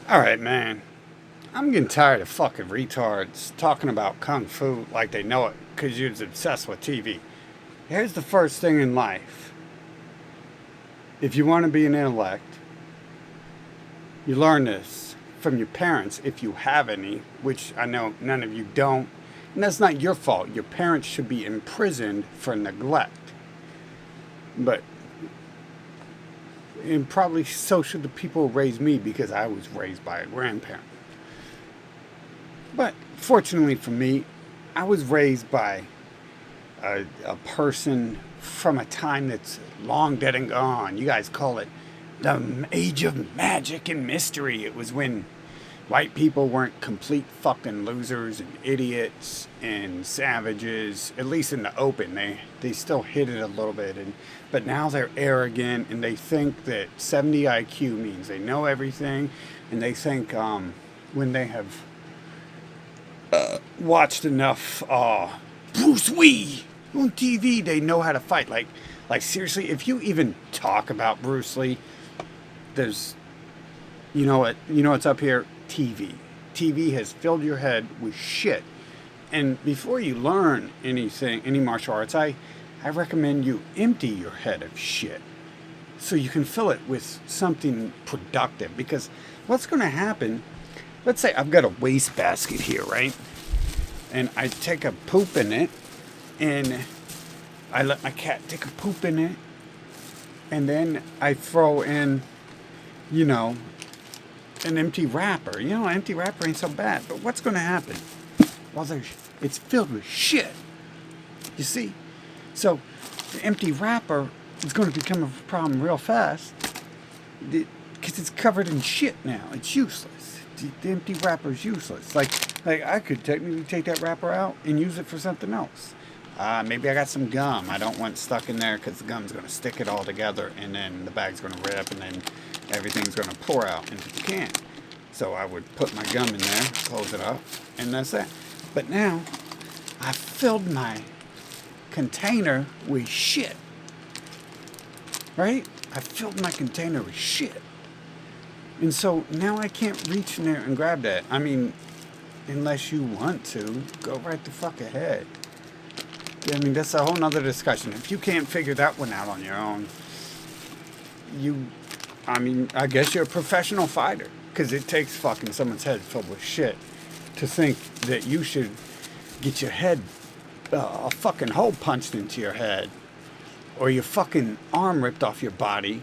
Alright, man. I'm getting tired of fucking retards talking about kung fu like they know it because you're obsessed with TV. Here's the first thing in life. If you want to be an intellect, you learn this from your parents if you have any, which I know none of you don't. And that's not your fault. Your parents should be imprisoned for neglect. But and probably so should the people who raised me because I was raised by a grandparent. But fortunately for me, I was raised by a person from a time that's long dead and gone. You guys call it the age of magic and mystery. It was when white people weren't complete fucking losers and idiots and savages. At least in the open, they still hid it a little bit. But now they're arrogant and they think that 70 IQ means they know everything, and they think when they have watched enough Bruce Lee on TV, they know how to fight. Like seriously, if you even talk about Bruce Lee, there's you know what's up here? TV. TV has filled your head with shit. And before you learn anything, any martial arts, I recommend you empty your head of shit so you can fill it with something productive. Because what's going to happen? Let's say I've got a wastebasket here, right? And I take a poop in it, and I let my cat take a poop in it, and then I throw in, you know, an empty wrapper. You know, an empty wrapper ain't so bad. But what's going to happen? Well, it's filled with shit. You see? So the empty wrapper is going to become a problem real fast because it's covered in shit now. It's useless. The empty wrapper is useless. Like I could technically take that wrapper out and use it for something else. Maybe I got some gum. I don't want stuck in there because the gum's going to stick it all together, and then the bag's going to rip, and then everything's going to pour out into the can. So I would put my gum in there, close it up, and that's it. But now I filled my container with shit. Right? I filled my container with shit. And so now I can't reach in there and grab that. I mean, unless you want to, go right the fuck ahead. I mean, that's a whole nother discussion. If you can't figure that one out on your own, I guess you're a professional fighter. Because it takes fucking someone's head filled with shit to think that you should get your head, a fucking hole punched into your head, or your fucking arm ripped off your body,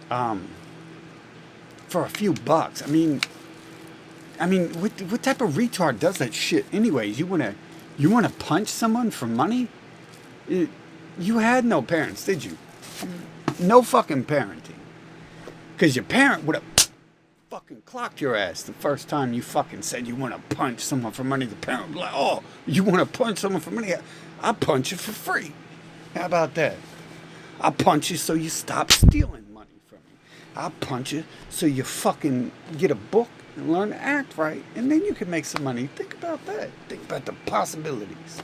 for a few bucks. I mean, what type of retard does that shit? Anyways, you wanna punch someone for money? You had no parents, did you? No fucking parenting. Because your parent would have fucking clocked your ass the first time you fucking said you want to punch someone for money. The parent would be like, oh, you want to punch someone for money? I'll punch you for free. How about that? I'll punch you so you stop stealing money from me. I'll punch you so you fucking get a book and learn to act right, and then you can make some money. Think about that. Think about the possibilities.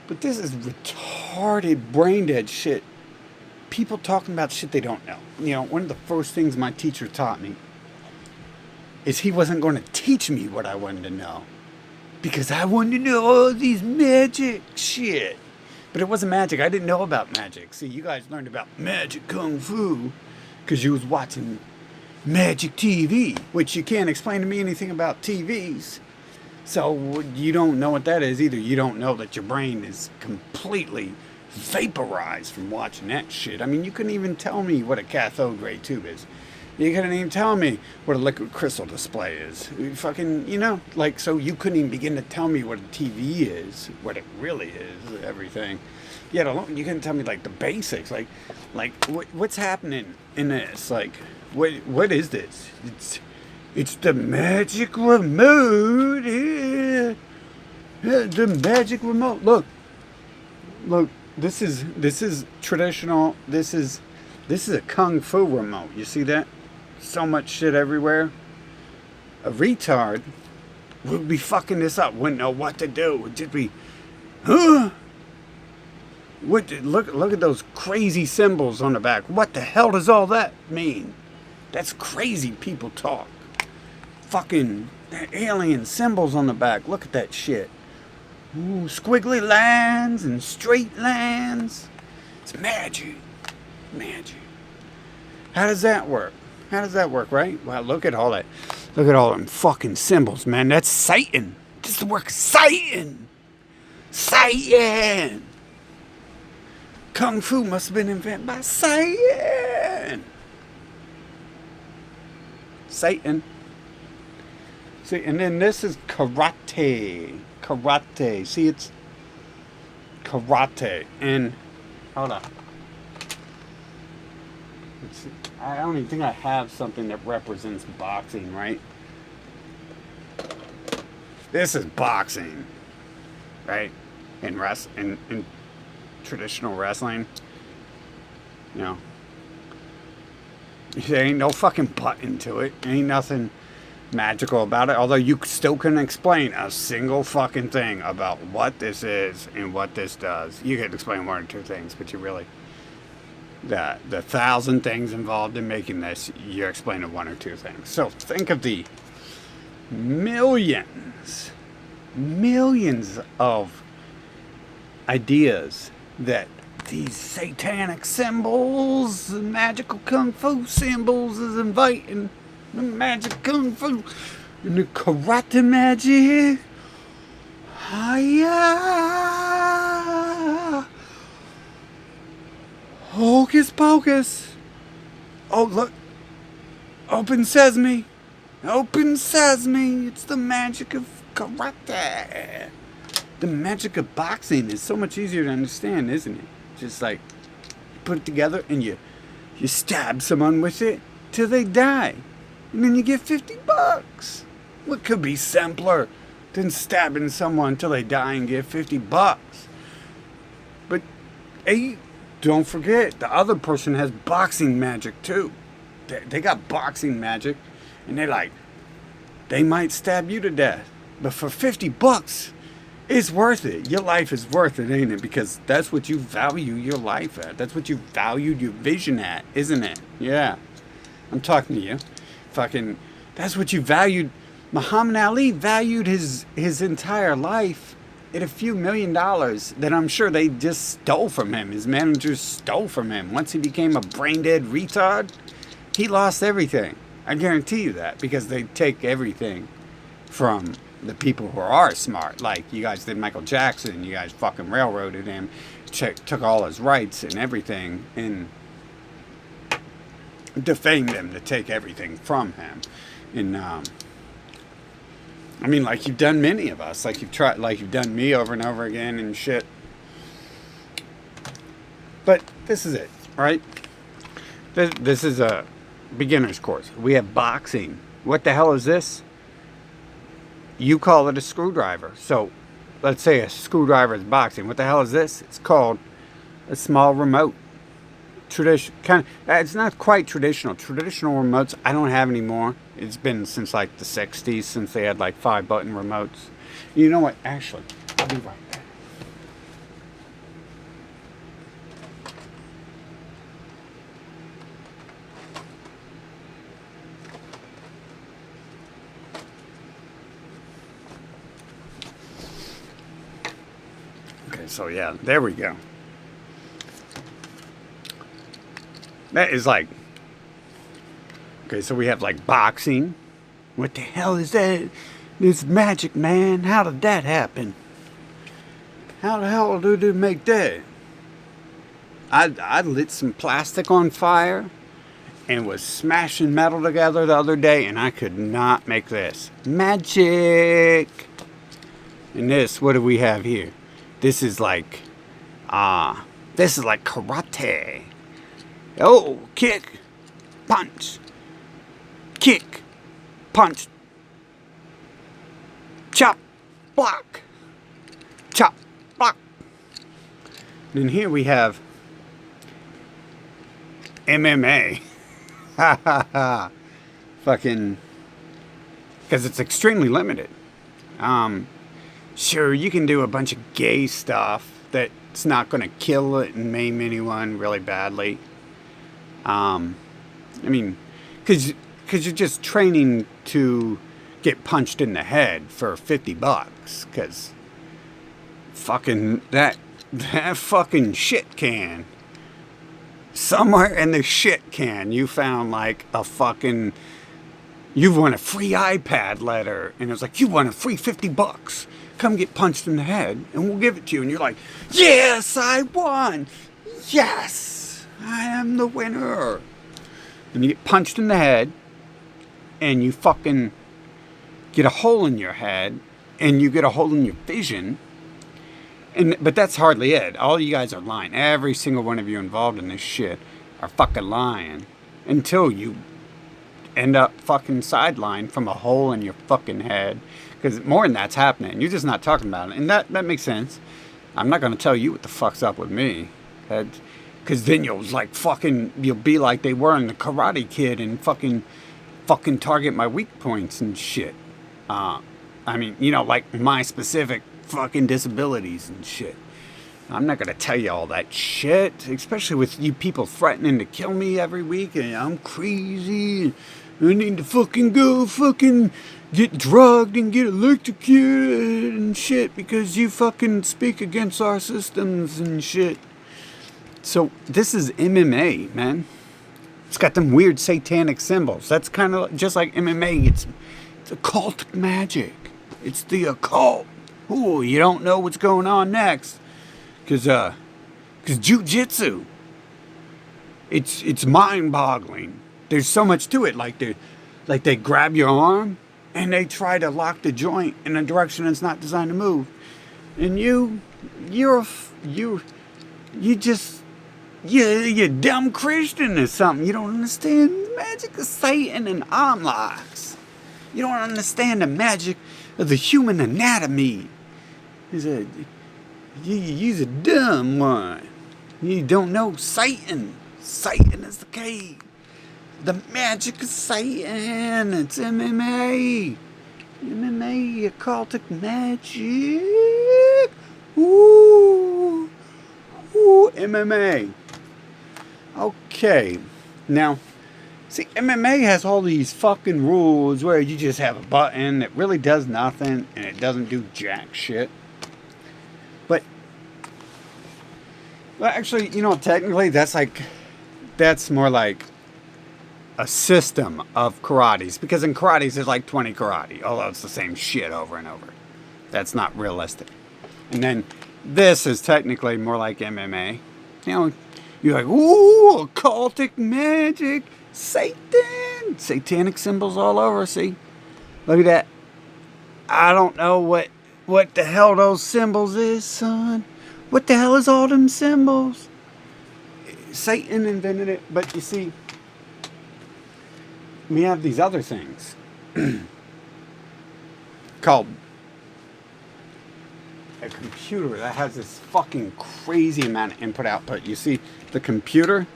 But this is retarded, brain dead shit. People talking about shit they don't know. You know, one of the first things my teacher taught me is he wasn't going to teach me what I wanted to know. Because I wanted to know all these magic shit. But it wasn't magic. I didn't know about magic. See, you guys learned about magic kung fu because you was watching magic TV, which you can't explain to me anything about TVs. So you don't know what that is either. You don't know that your brain is completely vaporized from watching that shit. I mean, you couldn't even tell me what a cathode ray tube is. You couldn't even tell me what a liquid crystal display is. You fucking, so you couldn't even begin to tell me what a TV is, what it really is, everything. Yet alone, you couldn't tell me like the basics, what's happening in this, what is this? It's the magic remote. Yeah. The magic remote. Look. This is traditional. This is a kung fu remote. You see that? So much shit everywhere. A retard would be fucking this up. Wouldn't know what to do. Would just be, huh? Look at those crazy symbols on the back. What the hell does all that mean? That's crazy people talk. Fucking alien symbols on the back. Look at that shit. Ooh, squiggly lines and straight lines. It's magic. Magic. How does that work? How does that work, right? Wow, look at all that. Look at all them fucking symbols, man. That's Satan. Just the work of Satan. Satan. Kung Fu must have been invented by Satan. Satan. See, and then this is karate. Karate. See, it's karate. And, hold on. I don't even think I have something that represents boxing, right? This is boxing, right? In traditional wrestling, you know, there ain't no fucking button to it. Ain't nothing magical about it. Although you still couldn't explain a single fucking thing about what this is and what this does. You could explain one or two things, but you really, the 1,000 things involved in making this, you're explaining one or two things. So think of the millions of ideas that these satanic symbols, the magical kung fu symbols is inviting. The magic kung fu and the karate magic. Hiya! Hocus pocus. Oh, look. Open sesame. Open sesame. It's the magic of karate. The magic of boxing is so much easier to understand, isn't it? Just like you put it together and you stab someone with it till they die. And then you get $50. What could be simpler than stabbing someone till they die and get $50? But hey, don't forget, the other person has boxing magic too. They got boxing magic, and they might stab you to death. But for $50, it's worth it. Your life is worth it, ain't it? Because that's what you value your life at. That's what you valued your vision at, isn't it? Yeah. I'm talking to you. Fucking, that's what you valued. Muhammad Ali valued his entire life at a few $1 million that I'm sure they just stole from him. His managers stole from him. Once he became a brain dead retard, he lost everything. I guarantee you that, because they take everything from the people who are smart. Like you guys did Michael Jackson. You guys fucking railroaded him, took all his rights and everything, and defamed him to take everything from him. And I mean, like you've done many of us. Like you've done me over and over again and shit. But this is it, right? This is a beginner's course. We have boxing. What the hell is this? You call it a screwdriver. So let's say a screwdriver is boxing. What the hell is this? It's called a small remote. It's not quite traditional. Traditional remotes I don't have anymore. It's been since like the 60s, since they had like 5-button remotes. You know what? Actually, I'll be right back. Okay, so yeah, there we go. That is like, okay, so we have like boxing. What the hell is that? This magic, man. How did that happen? How the hell did they make that? I lit some plastic on fire and was smashing metal together the other day, and I could not make this. Magic! And this, what do we have here? This is like karate. Oh, kick, punch, chop, block, chop, block. And here we have MMA. Ha ha ha. Fucking, because it's extremely limited. Sure, you can do a bunch of gay stuff that's not going to kill it and maim anyone really badly. I mean, Because you're just training to get punched in the head for $50. Because fucking that fucking shit can. Somewhere in the shit can, you found like a fucking. You won a free iPad letter, and it was like, you won a free $50. Come get punched in the head, and we'll give it to you. And you're like, yes, I won. Yes, I am the winner. And you get punched in the head, and you fucking get a hole in your head, and you get a hole in your vision. But that's hardly it. All you guys are lying. Every single one of you involved in this shit are fucking lying until you end up fucking sidelined from a hole in your fucking head. Because more than that's happening. You're just not talking about it. And that makes sense. I'm not going to tell you what the fuck's up with me. Because then you'll be like they were in the Karate Kid and fucking target my weak points and shit. I mean, like my specific fucking disabilities and shit. I'm not going to tell you all that shit. Especially with you people threatening to kill me every week. And I'm crazy. I need to fucking go fucking get drugged and get electrocuted and shit because you fucking speak against our systems and shit. So this is MMA, man. It's got them weird satanic symbols. That's kind of just like MMA. It's occultic magic. It's the occult. Ooh, you don't know what's going on next. Cause jujitsu. It's mind-boggling. There's so much to it. Like they grab your arm and they try to lock the joint in a direction it's not designed to move. And you're dumb Christian or something. You don't understand the magic of Satan and arm locks. You don't understand the magic of the human anatomy. You're a dumb one. You don't know Satan. Satan is the cave. The magic of Satan. It's MMA. MMA, occultic magic. Ooh. Ooh, MMA. Okay. Now, see, MMA has all these fucking rules where you just have a button that really does nothing and it doesn't do jack shit. Well, actually, technically that's more like a system of karates. Because in karates, there's like 20 karate. Although it's the same shit over and over. That's not realistic. And then this is technically more like MMA. You're like, ooh, occultic magic, Satan. Satanic symbols all over, see? Look at that. I don't know what the hell those symbols is, son. What the hell is all them symbols? Satan invented it, but you see, we have these other things called a computer that has this fucking crazy amount of input-output. You see, the computer,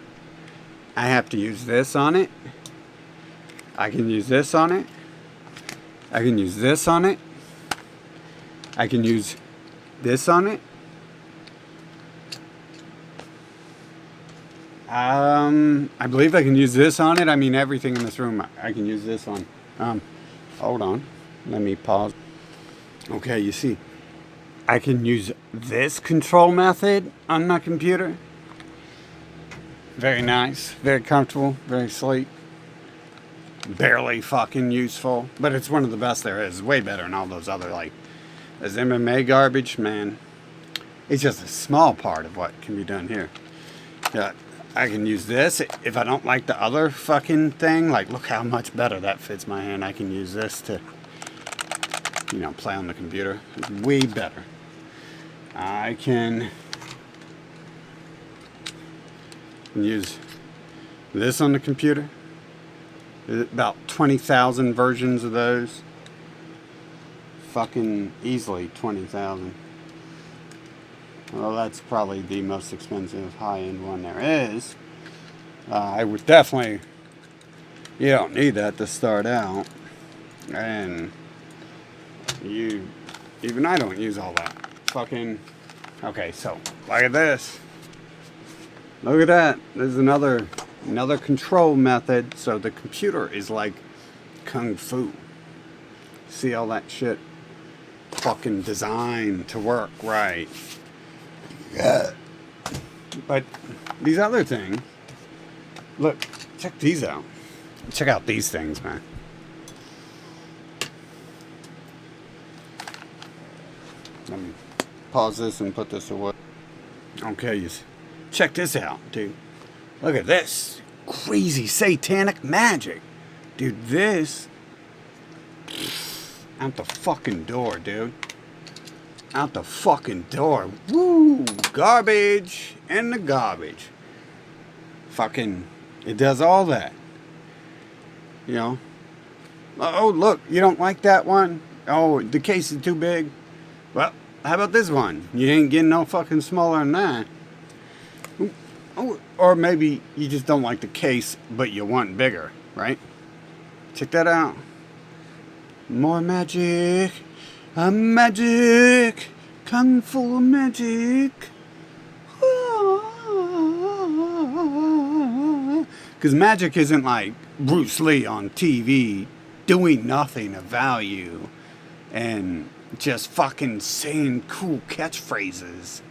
I have to use this on it. I can use this on it. I can use this on it. I can use this on it. I believe I can use this on it. I mean, everything in this room I can use this on. Hold on. Let me pause. Okay, you see, I can use this control method on my computer. Very nice, very comfortable, very sleek. Barely fucking useful, but it's one of the best there is. Way better than all those other, like, this MMA garbage, man. It's just a small part of what can be done here. Yeah. I can use this. If I don't like the other fucking thing, like, look how much better that fits my hand. I can use this to, play on the computer. It's way better. I can use this on the computer. There's about 20,000 versions of those. Fucking easily 20,000. Well, that's probably the most expensive high-end one there is. I would definitely... You don't need that to start out. And even I don't use all that. Fucking... Okay, so, look at this. Look at that. There's another Another control method. So the computer is like kung fu. See all that shit fucking designed to work right. Yeah. But these other things, look, check these out. Check out these things, man. Let me pause this and put this away. Okay, check this out, dude. Look at this. Crazy satanic magic. Dude, this... out the fucking door, dude. Out the fucking door. Woo! Garbage in the garbage. Fucking... it does all that. You know? Oh, look, you don't like that one? Oh, the case is too big? Well, how about this one? You ain't getting no fucking smaller than that. Oh, or maybe you just don't like the case, but you want bigger, right? Check that out. More magic. Magic. Kung Fu magic. Because magic isn't like Bruce Lee on TV doing nothing of value and just fucking saying cool catchphrases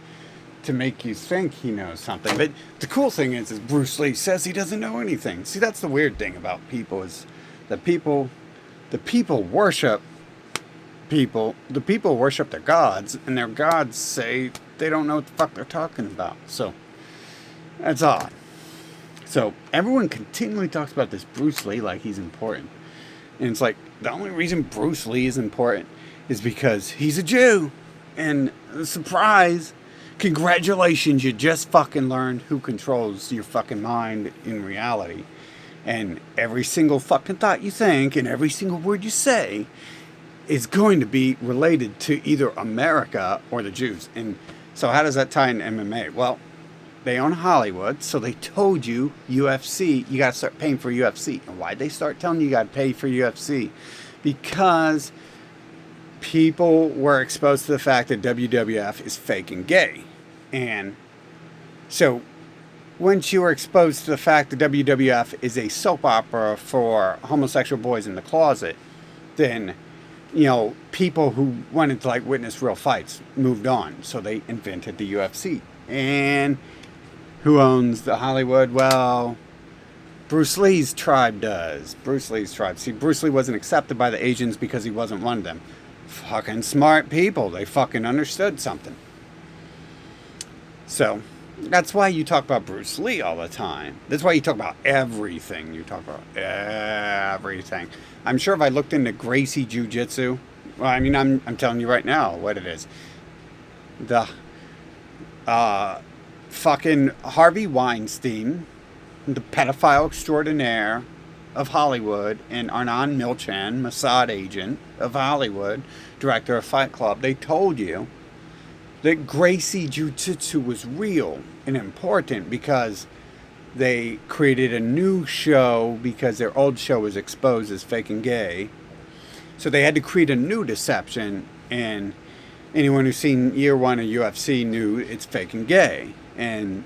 to make you think he knows something. But the cool thing is Bruce Lee says he doesn't know anything. See, that's the weird thing about people is that the people worship people. The people worship their gods, and their gods say they don't know what the fuck they're talking about. So that's odd. So everyone continually talks about this Bruce Lee like he's important. And it's like, the only reason Bruce Lee is important is because he's a Jew. And surprise, congratulations, you just fucking learned who controls your fucking mind in reality. And every single fucking thought you think and every single word you say is going to be related to either America or the Jews. And so how does that tie in MMA? Well, they own Hollywood, so they told you UFC, you got to start paying for UFC. And why'd they start telling you got to pay for UFC? Because people were exposed to the fact that WWF is fake and gay. And so once you were exposed to the fact that WWF is a soap opera for homosexual boys in the closet, then, you know, people who wanted to like witness real fights moved on. So they invented the UFC. And who owns the Hollywood? Well, Bruce Lee's tribe does. Bruce Lee's tribe. See, Bruce Lee wasn't accepted by the Asians because he wasn't one of them. Fucking smart people. They fucking understood something. So, that's why you talk about Bruce Lee all the time. That's why you talk about everything. You talk about everything. I'm sure if I looked into Gracie Jiu-Jitsu, well, I mean, I'm telling you right now what it is. The, fucking Harvey Weinstein, the pedophile extraordinaire of Hollywood, and Arnon Milchan, Mossad agent of Hollywood, director of Fight Club, they told you that Gracie Jiu-Jitsu was real and important because they created a new show because their old show was exposed as fake and gay. So they had to create a new deception, and anyone who's seen year one of UFC knew it's fake and gay. And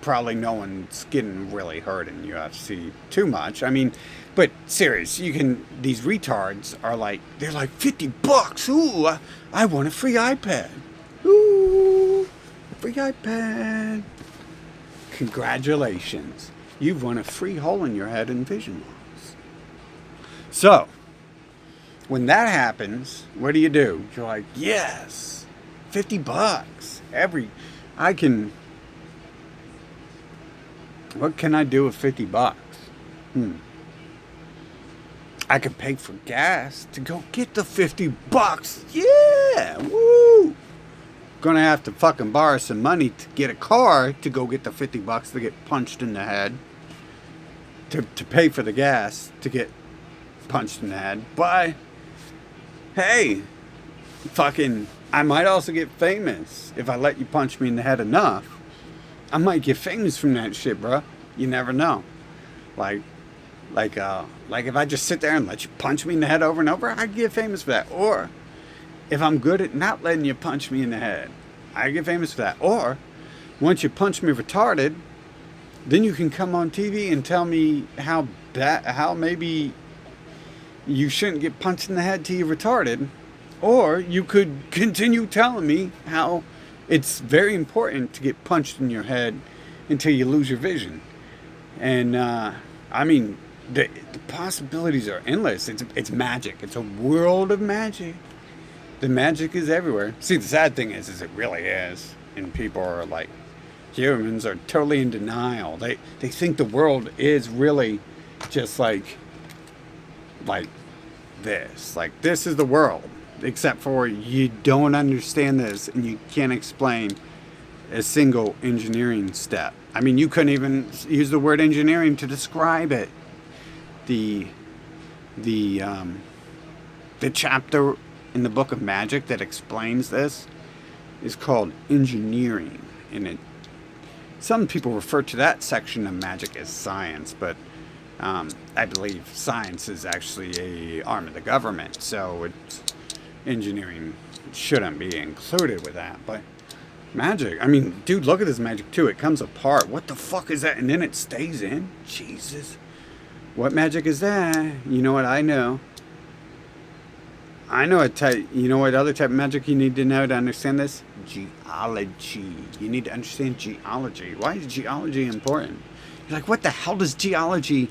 probably no one's getting really hurt in UFC too much. I mean, but serious, these retards are like, they're like $50. Ooh, I want a free iPad. Ooh, a free iPad. Congratulations. You've won a free hole in your head in vision loss. So, when that happens, what do? You're like, yes, $50. What can I do with $50? I could pay for gas to go get the $50. Yeah, woo! Gonna have to fucking borrow some money to get a car to go get the $50 to get punched in the head. To pay for the gas to get punched in the head. But, hey, fucking, I might also get famous if I let you punch me in the head enough. I might get famous from that shit, bro. You never know. Like if I just sit there and let you punch me in the head over and over, I'd get famous for that. Or if I'm good at not letting you punch me in the head, I get famous for that. Or once you punch me retarded, then you can come on TV and tell me how maybe you shouldn't get punched in the head till you're retarded, or you could continue telling me how it's very important to get punched in your head until you lose your vision. And I mean, the possibilities are endless. It's magic. It's a world of magic. The magic is everywhere. See, the sad thing is it really is, and people are like, humans are totally in denial. They think the world is really just like this. Like, this is the world, except for you don't understand this and you can't explain a single engineering step. I mean, you couldn't even use the word engineering to describe it. The chapter in the Book of Magic that explains this is called engineering, and some people refer to that section of magic as science, but I believe science is actually a arm of the government, so engineering shouldn't be included with that. But magic, I mean, dude, look at this magic too. It comes apart. What the fuck is that? And then it stays in. Jesus, what magic is that? You know what I know? I know a type. You know what other type of magic you need to know to understand this? Geology. You need to understand geology. Why is geology important? You're like, what the hell does geology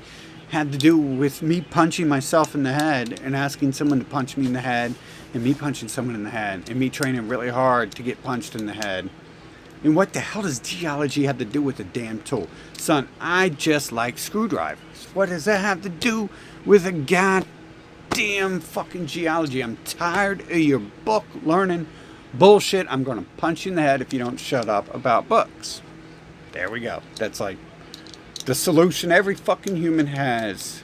have to do with me punching myself in the head and asking someone to punch me in the head, and me punching someone in the head, and me training really hard to get punched in the head? And what the hell does geology have to do with a damn tool? Son, I just like screwdrivers. What does that have to do with a goddamn fucking geology? I'm tired of your book learning bullshit. I'm going to punch you in the head if you don't shut up about books. There we go. That's like the solution every fucking human has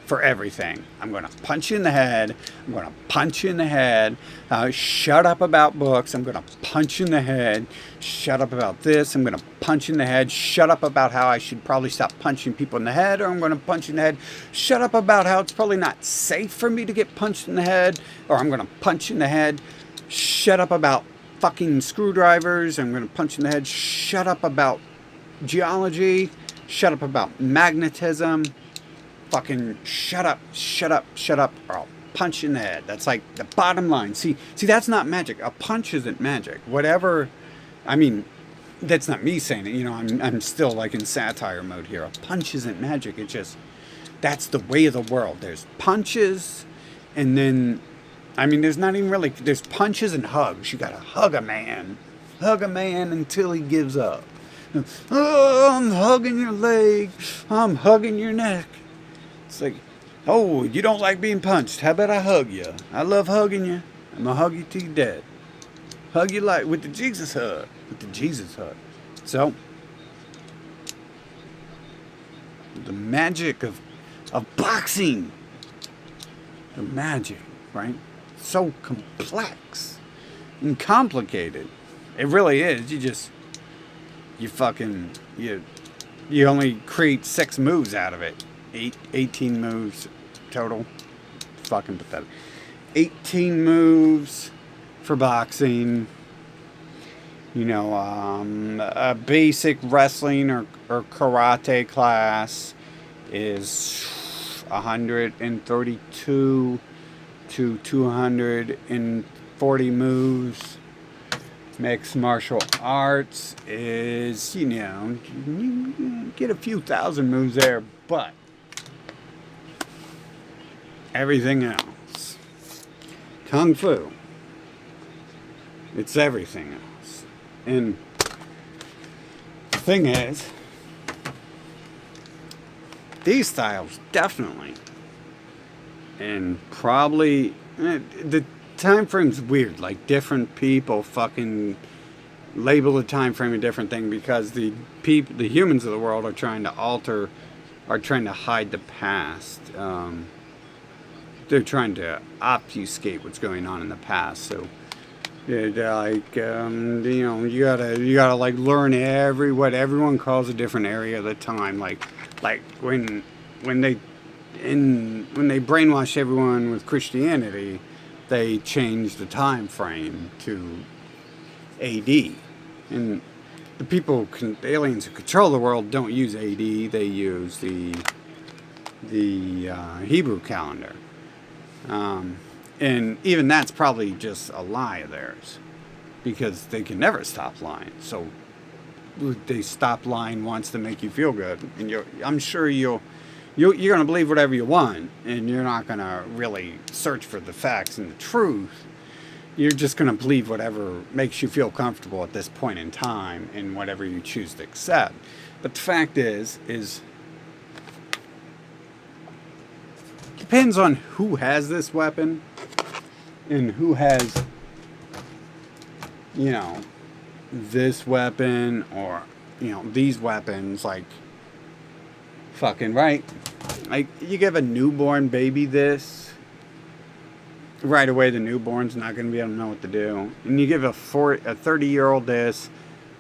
for everything. I'm going to punch you in the head. I'm going to punch you in the head. Shut up about books. I'm going to punch you in the head. Shut up about this. I'm going to punch you in the head. Shut up about how I should probably stop punching people in the head, or I'm going to punch you in the head. Shut up about how it's probably not safe for me to get punched in the head, or I'm going to punch you in the head. Shut up about fucking screwdrivers. I'm going to punch you in the head. Shut up about geology. Shut up about magnetism. Fucking shut up, or I'll punch you in the head. That's like the bottom line. See, that's not magic. A punch isn't magic. Whatever, I mean, that's not me saying it. You know, I'm still like in satire mode here. A punch isn't magic. It's just, that's the way of the world. There's punches, and then, I mean, there's not even really, there's punches and hugs. You gotta hug a man until he gives up. Oh, I'm hugging your leg. I'm hugging your neck. It's like, oh, you don't like being punched. How about I hug you? I love hugging you. I'm going to hug you till you're dead. Hug you like with the Jesus hug. With the Jesus hug. So, the magic of boxing. The magic, right? So complex and complicated. It really is. You only create 6 moves out of it. 18 moves total. Fucking pathetic. 18 moves for boxing. You know, a basic wrestling or karate class is 132 to 240 moves. Mixed martial arts is, you know, you get a few thousand moves there, but everything else, Kung Fu, it's everything else. And the thing is, these styles definitely, and probably, the time frame's weird. Like, different people fucking label the time frame a different thing, because the humans of the world are trying to hide the past. They're trying to obfuscate what's going on in the past. So, you know, you gotta like learn what everyone calls a different area of the time. Like when they brainwash everyone with Christianity, they changed the time frame to AD, and the aliens who control the world don't use AD. They use the Hebrew calendar. And even that's probably just a lie of theirs, because they can never stop lying. So they stop lying once to make you feel good, and I'm sure you're going to believe whatever you want, and you're not going to really search for the facts and the truth. You're just going to believe whatever makes you feel comfortable at this point in time, and whatever you choose to accept. But the fact is depends on who has this weapon and who has, this weapon, or, these weapons, like, fucking right. Like, you give a newborn baby this, right away the newborn's not going to be able to know what to do. And you give a 30-year-old this,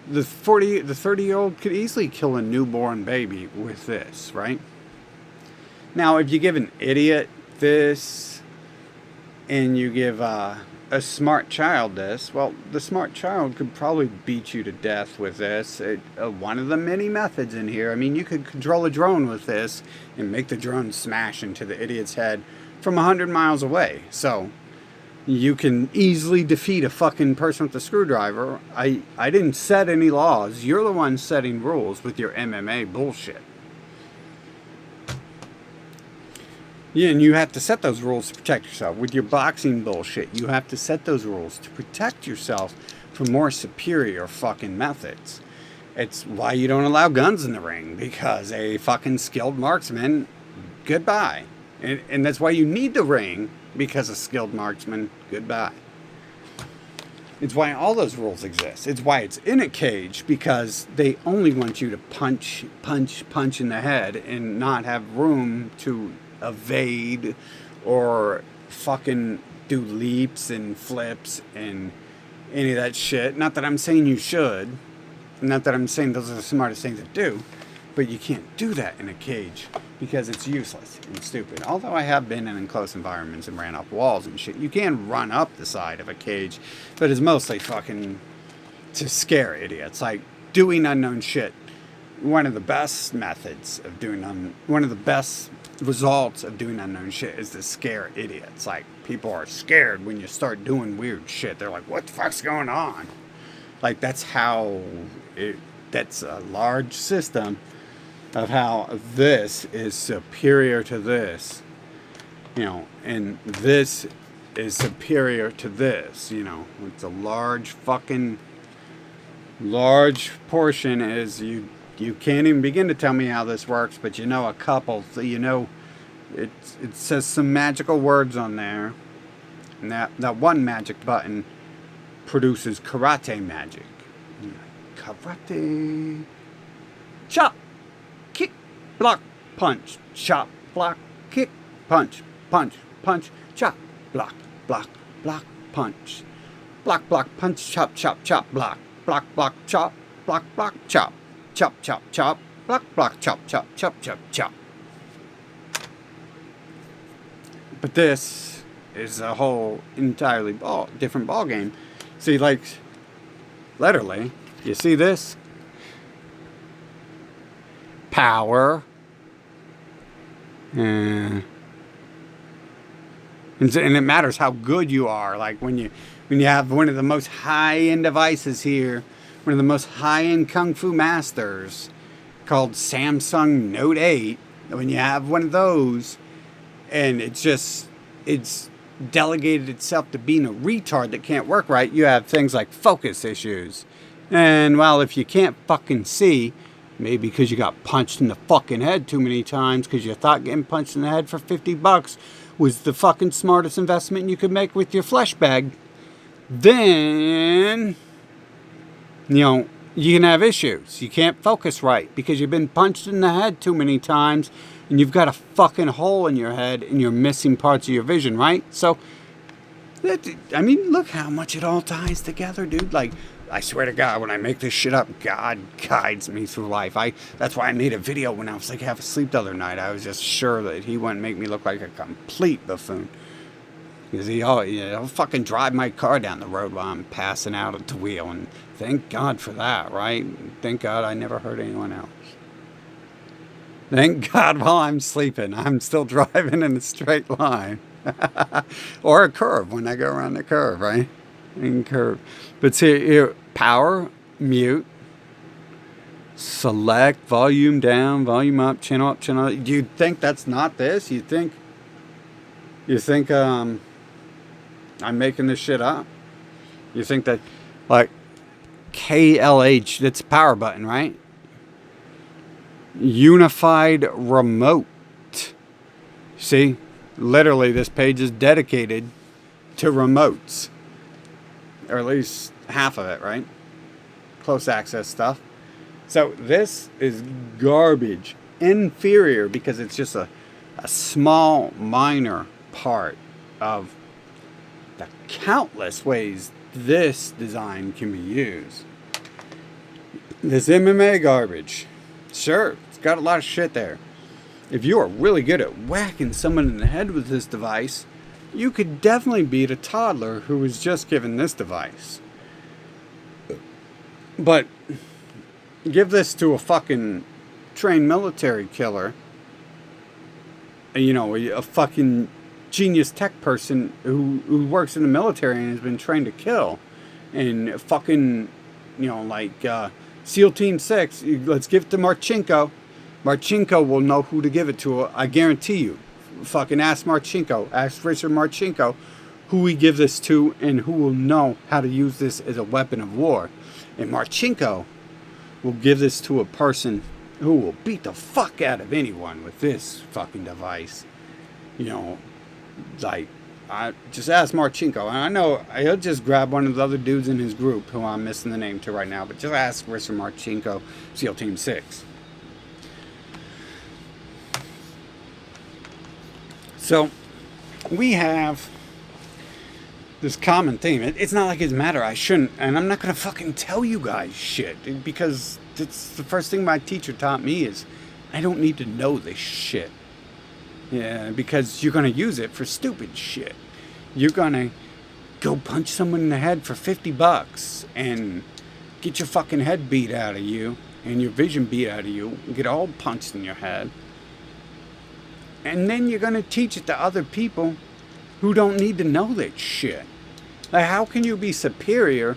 the 30-year-old could easily kill a newborn baby with this, right? Now, if you give an idiot this, and you give a smart child this, well, the smart child could probably beat you to death with this. One of the many methods in here. I mean, you could control a drone with this and make the drone smash into the idiot's head from 100 miles away. So you can easily defeat a fucking person with a screwdriver. I didn't set any laws. You're the one setting rules with your MMA bullshit. Yeah, and you have to set those rules to protect yourself. With your boxing bullshit, you have to set those rules to protect yourself from more superior fucking methods. It's why you don't allow guns in the ring, because a fucking skilled marksman, goodbye. And that's why you need the ring, because a skilled marksman, goodbye. It's why all those rules exist. It's why it's in a cage, because they only want you to punch in the head and not have room to evade or fucking do leaps and flips and any of that shit. Not that I'm saying you should. Not that I'm saying those are the smartest things to do. But you can't do that in a cage, because it's useless and stupid. Although I have been in enclosed environments and ran up walls and shit. You can run up the side of a cage, but it's mostly fucking to scare idiots. Like doing unknown shit. One of the best methods of doing one of the best results of doing unknown shit is to scare idiots. Like, people are scared when you start doing weird shit. They're like, what the fuck's going on? Like, that's a large system of how this is superior to this, and this is superior to this, it's a large portion. Is you can't even begin to tell me how this works, but a couple. So it says some magical words on there, and that one magic button produces karate magic. Karate. Chop, kick, block, punch. Chop, block, kick, punch, punch, punch. Chop, block, block, block, punch. Block, block, punch, chop, chop, chop, block. Block, block, chop, block, block, chop. Chop, chop, chop, block, block, chop, chop, chop, chop, chop. But this is a whole entirely different ball game. See, like, literally, you see this? Power. And it matters how good you are. Like, when you have one of the most high-end devices here, one of the most high-end Kung Fu masters, called Samsung Note 8. When you have one of those, and it's delegated itself to being a retard that can't work right, you have things like focus issues. And, well, if you can't fucking see, maybe because you got punched in the fucking head too many times, because you thought getting punched in the head for $50 was the fucking smartest investment you could make with your flesh bag, then you can have issues. You can't focus right because you've been punched in the head too many times, and you've got a fucking hole in your head, and you're missing parts of your vision, right? So, I mean, look how much it all ties together, dude. Like, I swear to God, when I make this shit up, God guides me through life. That's why I made a video when I was like half asleep the other night. I was just sure that he wouldn't make me look like a complete buffoon. Because he'll fucking drive my car down the road while I'm passing out at the wheel. And thank God for that, right? Thank God I never hurt anyone else. Thank God while I'm sleeping, I'm still driving in a straight line. Or a curve when I go around the curve, right? And curve. But see, here, power, mute, select, volume down, volume up, channel up, channel up. You think that's not this? You think I'm making this shit up? You think that, like, KLH, that's a power button, right? Unified remote. See? Literally, this page is dedicated to remotes. Or at least half of it, right? Close access stuff. So this is garbage. Inferior because it's just a small, minor part of the countless ways this design can be used. This MMA garbage. Sure, it's got a lot of shit there. If you are really good at whacking someone in the head with this device, you could definitely beat a toddler who was just given this device. But give this to a fucking trained military killer, a fucking genius tech person who works in the military and has been trained to kill, and fucking, SEAL Team 6, let's give it to Marchenko. Marchenko will know who to give it to, I guarantee you. Fucking ask Marchenko, ask Richard Marchenko who we give this to and who will know how to use this as a weapon of war. And Marchenko will give this to a person who will beat the fuck out of anyone with this fucking device. I just ask Marchenko. And I know he'll just grab one of the other dudes in his group who I'm missing the name to right now, but just ask Richard Marchenko, SEAL Team 6. So, we have this common theme. It's not like it's matter. I shouldn't, and I'm not going to fucking tell you guys shit, because it's the first thing my teacher taught me is I don't need to know this shit. Yeah, because you're going to use it for stupid shit. You're going to go punch someone in the head for $50 and get your fucking head beat out of you and your vision beat out of you, get all punched in your head. And then you're going to teach it to other people who don't need to know that shit. Like, how can you be superior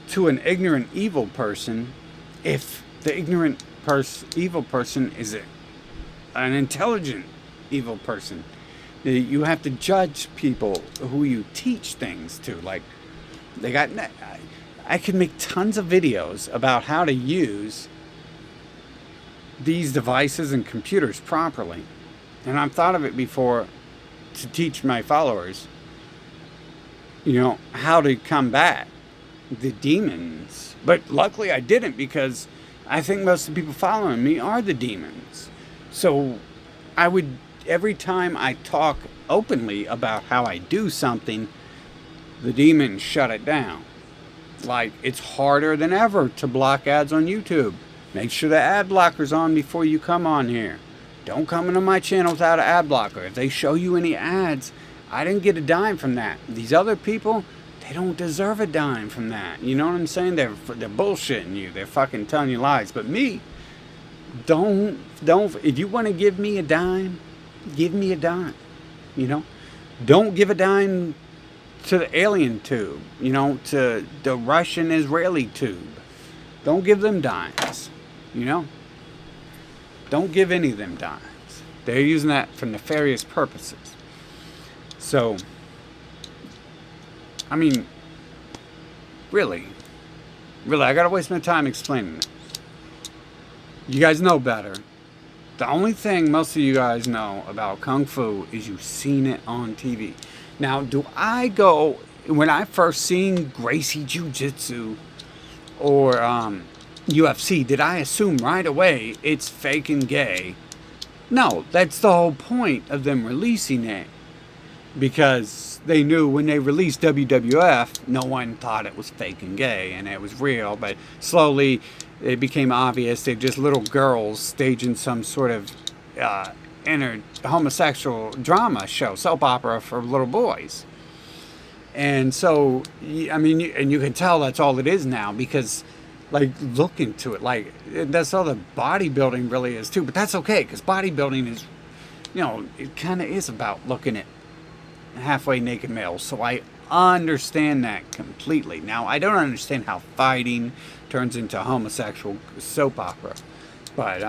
to an ignorant evil person if the ignorant evil person is an intelligent evil person? You have to judge people who you teach things to. Like, I could make tons of videos about how to use these devices and computers properly. And I've thought of it before to teach my followers, how to combat the demons. But luckily I didn't, because I think most of the people following me are the demons. So every time I talk openly about how I do something, the demons shut it down. Like, it's harder than ever to block ads on YouTube. Make sure the ad blocker's on before you come on here. Don't come into my channel without an ad blocker. If they show you any ads, I didn't get a dime from that. These other people, they don't deserve a dime from that. You know what I'm saying? They're bullshitting you. They're fucking telling you lies. But me, don't. If you want to give me a dime, give me a dime. Don't give a dime to the alien tube. To the Russian-Israeli tube. Don't give them dimes. Don't give any of them dimes. They're using that for nefarious purposes. So, I mean, really, I gotta waste my time explaining this. You guys know better. The only thing most of you guys know about Kung Fu is you've seen it on TV. Now, when I first seen Gracie Jiu-Jitsu or UFC, did I assume right away it's fake and gay? No, that's the whole point of them releasing it. Because they knew when they released WWF, no one thought it was fake and gay, and it was real. But slowly, it became obvious they're just little girls staging some sort of homosexual drama show, soap opera for little boys. And so, I mean, and you can tell that's all it is now because, like, look into it. Like, that's all the bodybuilding really is too. But that's okay because bodybuilding is, it kind of is about looking at halfway naked males. So I understand that completely. Now, I don't understand how fighting turns into homosexual soap opera. But,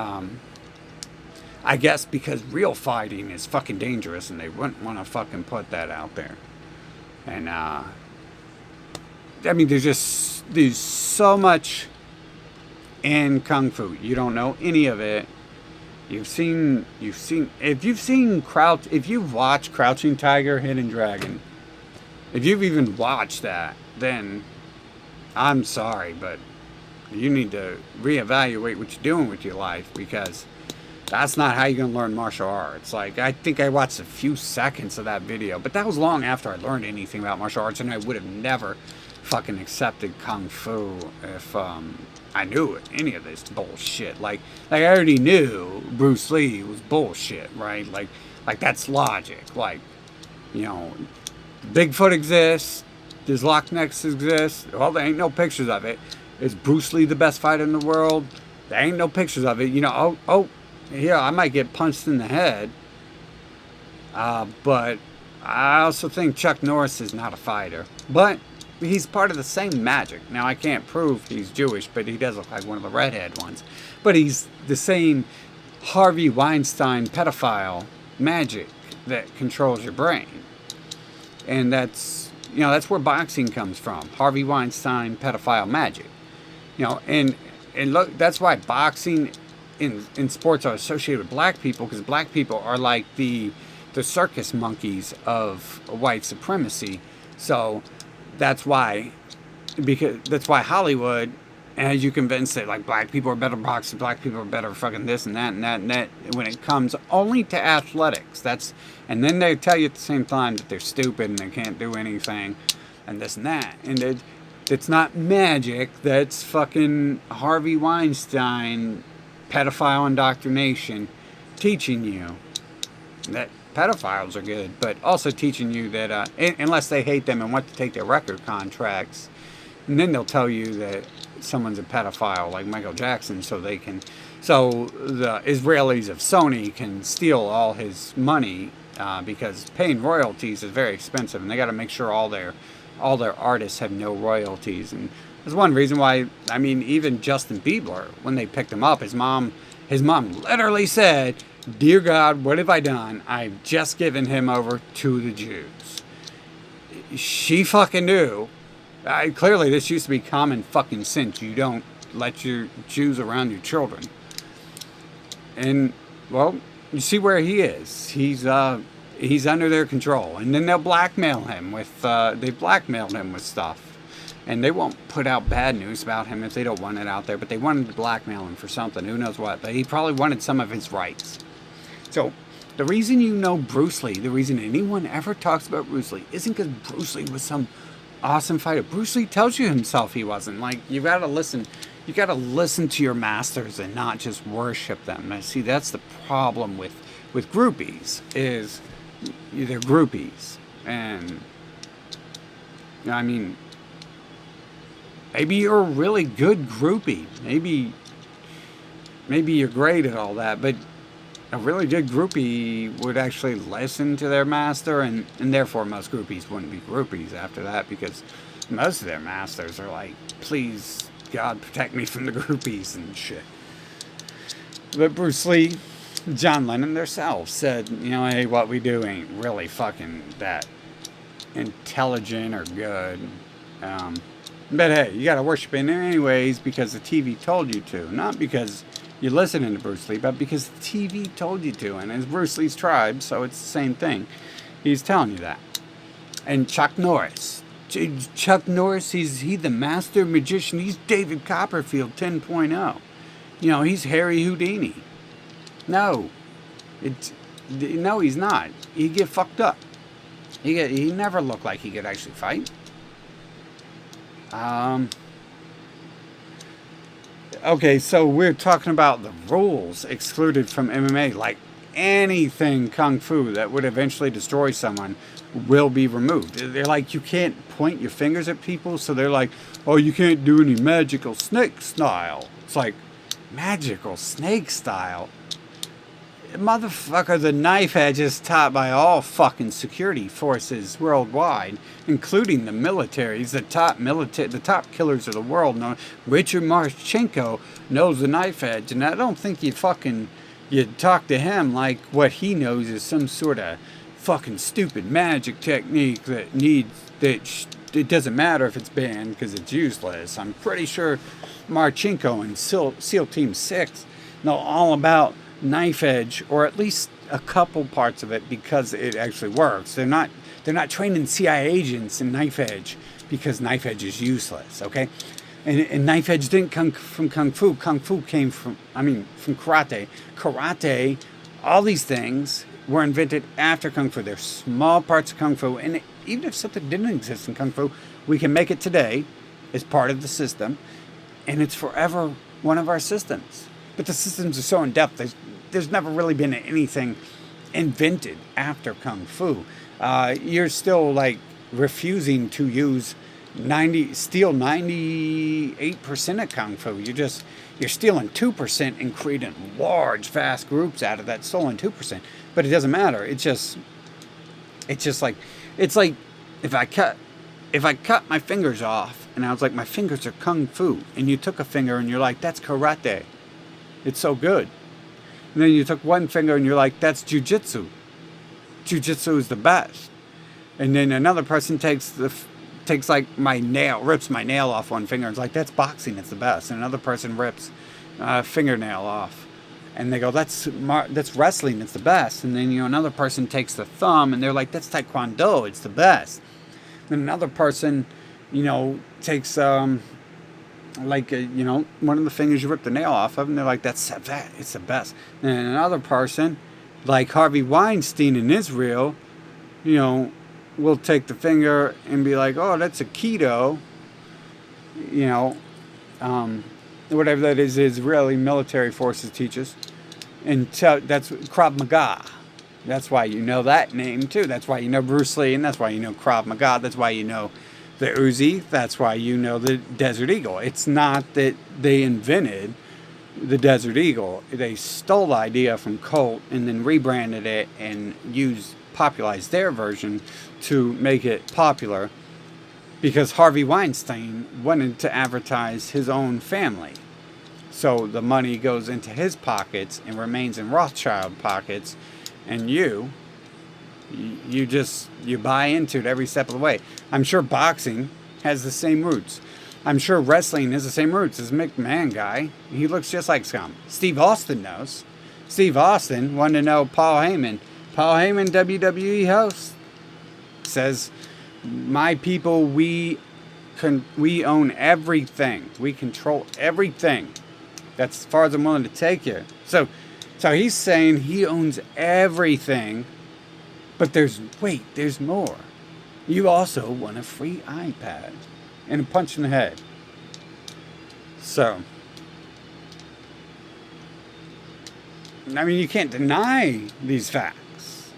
I guess because real fighting is fucking dangerous and they wouldn't want to fucking put that out there. And, I mean, there's so much in Kung Fu. You don't know any of it. If you've watched Crouching Tiger, Hidden Dragon, if you've even watched that, then I'm sorry, but you need to reevaluate what you're doing with your life because that's not how you're going to learn martial arts. Like, I think I watched a few seconds of that video, but that was long after I learned anything about martial arts, and I would have never fucking accepted Kung Fu if I knew any of this bullshit. Like I already knew Bruce Lee was bullshit, right? Like that's logic. Like, Bigfoot exists, does Loch Ness exist? Well, there ain't no pictures of it. Is Bruce Lee the best fighter in the world? There ain't no pictures of it. Yeah, I might get punched in the head. But I also think Chuck Norris is not a fighter. But he's part of the same magic. Now, I can't prove he's Jewish, but he does look like one of the redhead ones. But he's the same Harvey Weinstein pedophile magic that controls your brain. And that's where boxing comes from. Harvey Weinstein pedophile magic. And look, that's why boxing in sports are associated with black people, because black people are like the circus monkeys of white supremacy. So that's why Hollywood has you convinced that like black people are better boxers, black people are better fucking this and that and that and that when it comes only to athletics. And then they tell you at the same time that they're stupid and they can't do anything and this and that. And it's not magic, that's fucking Harvey Weinstein pedophile indoctrination teaching you that pedophiles are good, but also teaching you that unless they hate them and want to take their record contracts, and then they'll tell you that someone's a pedophile like Michael Jackson so the Israelis of Sony can steal all his money because paying royalties is very expensive and they got to make sure all their artists have no royalties. And there's one reason why, I mean, even Justin Bieber, when they picked him up, his mom literally said, "Dear God, what have I done? I've just given him over to the Jews." She fucking knew. Clearly, this used to be common fucking sense. You don't let your Jews around your children. And, well, you see where he is. He's under their control. And then they'll blackmail him with, they blackmailed him with stuff. And they won't put out bad news about him if they don't want it out there. But they wanted to blackmail him for something. Who knows what. But he probably wanted some of his rights. So, the reason Bruce Lee, the reason anyone ever talks about Bruce Lee, isn't because Bruce Lee was some awesome fighter. Bruce Lee tells you himself he wasn't. Like, you gotta listen to your masters and not just worship them. And see, that's the problem with groupies, is they're groupies. And, I mean, maybe you're a really good groupie. Maybe you're great at all that, but a really good groupie would actually listen to their master, and therefore most groupies wouldn't be groupies after that, because most of their masters are like, please, God, protect me from the groupies and shit. But Bruce Lee, John Lennon themselves said, hey, what we do ain't really fucking that intelligent or good. But hey, you gotta worship it anyways because the TV told you to, not because you're listening to Bruce Lee, but because the TV told you to, and it's Bruce Lee's tribe, so it's the same thing. He's telling you that. And Chuck Norris, he's the master magician. He's David Copperfield 10.0. He's Harry Houdini. No, he's not. He'd get fucked up. He never looked like he could actually fight. Okay, so we're talking about the rules excluded from MMA, like anything Kung Fu that would eventually destroy someone will be removed. They're like, you can't point your fingers at people, so they're like, oh, you can't do any magical snake style. It's like, magical snake style? Motherfucker, the knife edge is taught by all fucking security forces worldwide, including the militaries, the top killers of the world. Richard Marchenko knows the knife edge, and I don't think you talk to him like what he knows is some sort of fucking stupid magic technique it doesn't matter if it's banned because it's useless. I'm pretty sure Marchenko and SEAL Team 6 know all about knife edge, or at least a couple parts of it, because it actually works. They're not training CIA agents in knife edge because knife edge is useless, okay? And knife edge didn't come from kung fu. Kung fu came from karate. Karate, all these things were invented after kung fu. They're small parts of kung fu, and even if something didn't exist in kung fu, we can make it today as part of the system, and it's forever one of our systems. But the systems are so in depth. There's never really been anything invented after kung fu. You're still like refusing to steal 98% of kung fu. You're stealing 2% and creating large, vast groups out of that stolen 2%. But it doesn't matter. It's like if I cut my fingers off and I was like, my fingers are kung fu, and you took a finger and you're like, that's karate. It's so good. And then you took one finger and you're like, that's jujitsu. Jujitsu is the best. And then another person takes like my nail, rips my nail off one finger and is like, that's boxing, it's the best. And another person rips a fingernail off, and they go, that's wrestling, it's the best. And then another person takes the thumb and they're like, that's taekwondo, it's the best. And another person takes one of the fingers you rip the nail off of, and they're like, it's the best. And another person, like Harvey Weinstein in Israel, will take the finger and be like, oh, that's a keto, whatever that is, Israeli military forces teaches. And that's Krav Maga. That's why you know that name too. That's why you know Bruce Lee, and that's why you know Krav Maga. That's why you know the Uzi. That's why you know the Desert Eagle. It's not that they invented the Desert Eagle. They stole the idea from Colt and then rebranded it and popularized their version to make it popular, because Harvey Weinstein wanted to advertise his own family. So the money goes into his pockets and remains in Rothschild pockets, and you buy into it every step of the way. I'm sure boxing has the same roots. I'm sure wrestling has the same roots. This McMahon guy, he looks just like scum. Steve Austin knows. Steve Austin wanted to know Paul Heyman. Paul Heyman, WWE host, says, my people, we own everything. We control everything. That's as far as I'm willing to take you. So he's saying he owns everything, but there's more. You also want a free iPad and a punch in the head. So, I mean, you can't deny these facts.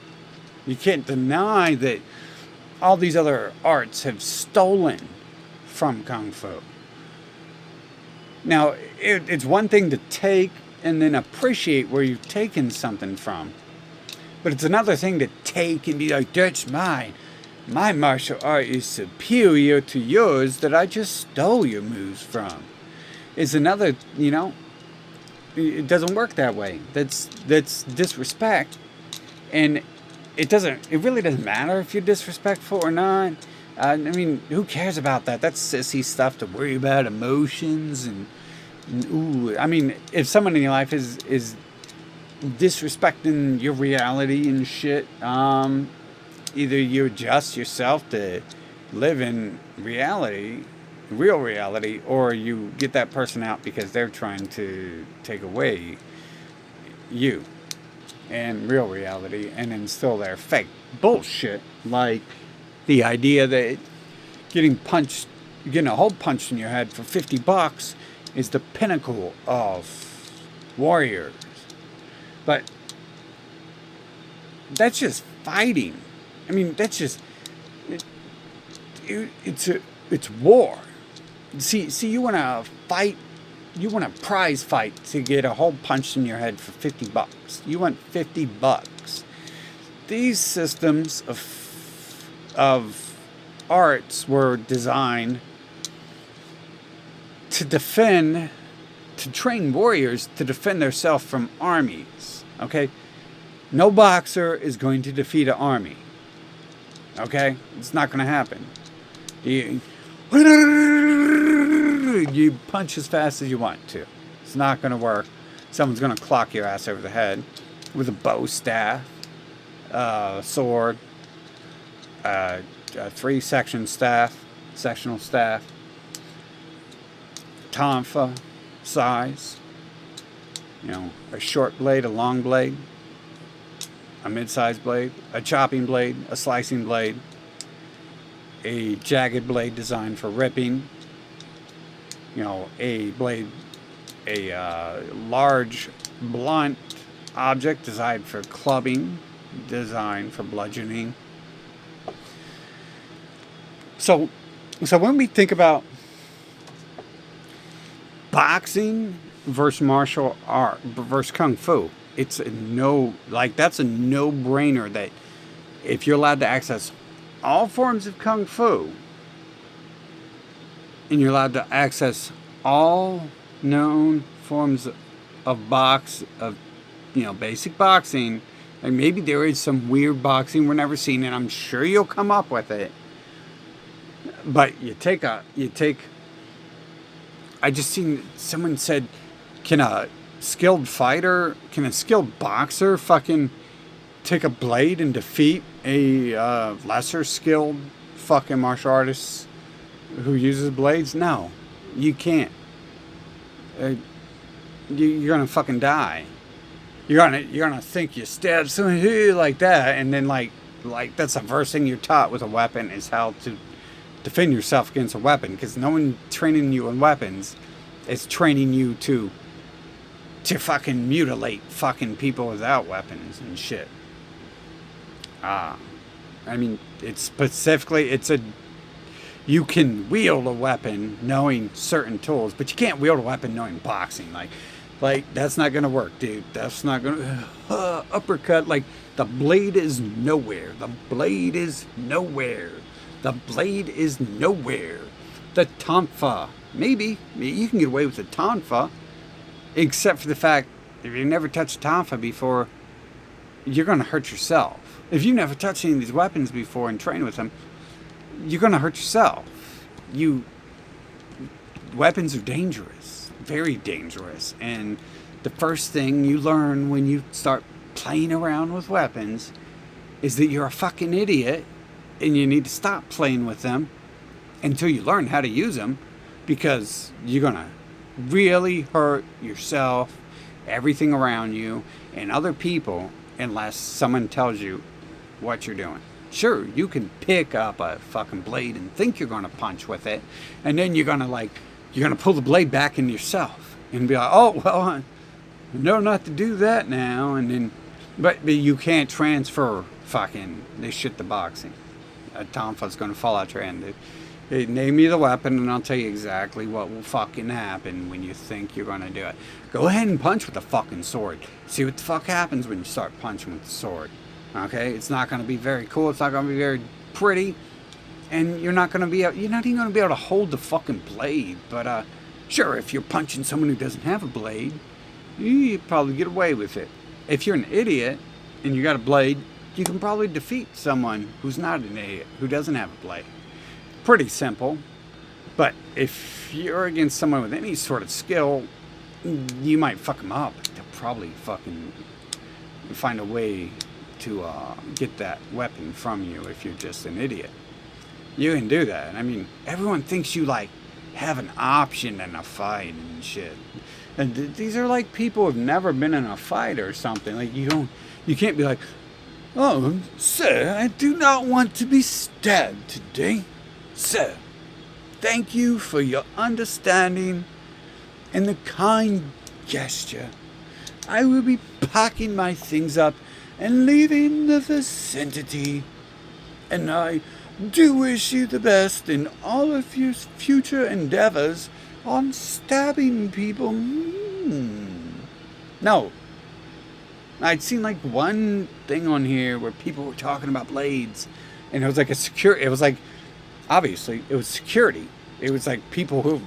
You can't deny that all these other arts have stolen from Kung Fu. Now, it's one thing to take and then appreciate where you've taken something from. But it's another thing to take and be like, that's mine. My martial art is superior to yours that I just stole your moves from. It's another, it doesn't work that way. That's disrespect. And it really doesn't matter if you're disrespectful or not. I mean, who cares about that? That's sissy stuff to worry about, emotions and ooh. I mean, if someone in your life is disrespecting your reality and shit, either you adjust yourself to live in reality, real reality, or you get that person out because they're trying to take away you and real reality and instill their fake bullshit, like the idea that getting a hole punched in your head for $50 is the pinnacle of warriors. But that's just fighting. I mean, that's just it's war. See, you want to fight, you want a prize fight to get a hole punched in your head for $50. You want $50. These systems of arts were designed to train warriors to defend themselves from armies. Okay, no boxer is going to defeat an army. Okay, it's not going to happen. You punch as fast as you want to. It's not going to work. Someone's going to clock your ass over the head with a bow staff, sword, a 3-section staff, sectional staff, tonfa size, a short blade, a long blade, a mid-sized blade, a chopping blade, a slicing blade, a jagged blade designed for ripping, a blade, a large blunt object designed for clubbing, designed for bludgeoning. So when we think about boxing versus martial art versus kung fu, that's a no-brainer that if you're allowed to access all forms of kung fu and you're allowed to access all known forms of basic boxing, and maybe there is some weird boxing we're never seen, and I'm sure you'll come up with it. But I just seen someone said, can a skilled boxer fucking take a blade and defeat a lesser skilled fucking martial artist who uses blades? No, you can't. You're gonna fucking die. You're gonna think you stabbed someone like that, and then like that's the first thing you're taught with a weapon is how to defend yourself against a weapon, because no one training you in weapons is training you to fucking mutilate fucking people without weapons and shit. I mean, you can wield a weapon knowing certain tools, but you can't wield a weapon knowing boxing. Like that's not gonna work, dude. That's not gonna uppercut. Like the blade is nowhere. The blade is nowhere. The blade is nowhere. The tonfa, maybe you can get away with the tonfa, except for the fact if you never touched tonfa before, you're gonna hurt yourself. If you never touched any of these weapons before and trained with them, you're gonna hurt yourself. Weapons are dangerous, very dangerous, and the first thing you learn when you start playing around with weapons is that you're a fucking idiot, and you need to stop playing with them until you learn how to use them, because you're gonna really hurt yourself, everything around you, and other people unless someone tells you what you're doing. Sure, you can pick up a fucking blade and think you're gonna punch with it, and then you're gonna pull the blade back into yourself and be like, oh well, I know not to do that now, and then but you can't transfer fucking this shit to boxing. Tonfa's gonna fall out your hand. Name me the weapon and I'll tell you exactly what will fucking happen when you think you're gonna do it. Go ahead and punch with the fucking sword. See what the fuck happens when you start punching with the sword. Okay? It's not gonna be very cool. It's not gonna be very pretty. And you're not even gonna be able to hold the fucking blade. But sure, if you're punching someone who doesn't have a blade, you probably get away with it. If you're an idiot and you got a blade, you can probably defeat someone who's not an idiot, who doesn't have a blade. Pretty simple. But if you're against someone with any sort of skill, you might fuck them up. They'll probably fucking find a way to get that weapon from you if you're just an idiot. You can do that. I mean, everyone thinks you have an option in a fight and shit. And these are people who've never been in a fight or something. You can't be like, oh, sir, I do not want to be stabbed today. Sir, thank you for your understanding and the kind gesture. I will be packing my things up and leaving the vicinity And I do wish you the best in all of your future endeavors on stabbing people. No. I'd seen like one thing on here where people were talking about blades, and it was like it was like, obviously, it was security. It was like people who,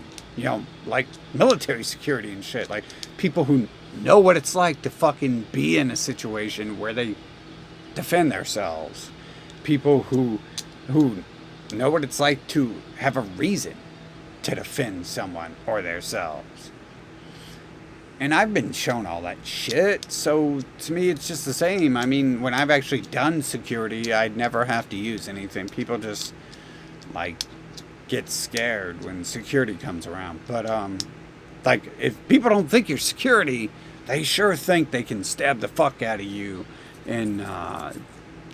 like military security and shit. Like people who know what it's like to fucking be in a situation where they defend themselves. People who know what it's like to have a reason to defend someone or themselves. And I've been shown all that shit, so to me it's just the same. I mean, when I've actually done security, I'd never have to use anything. People just, like, get scared when security comes around. But, like, if people don't think you're security, they sure think they can stab the fuck out of you and,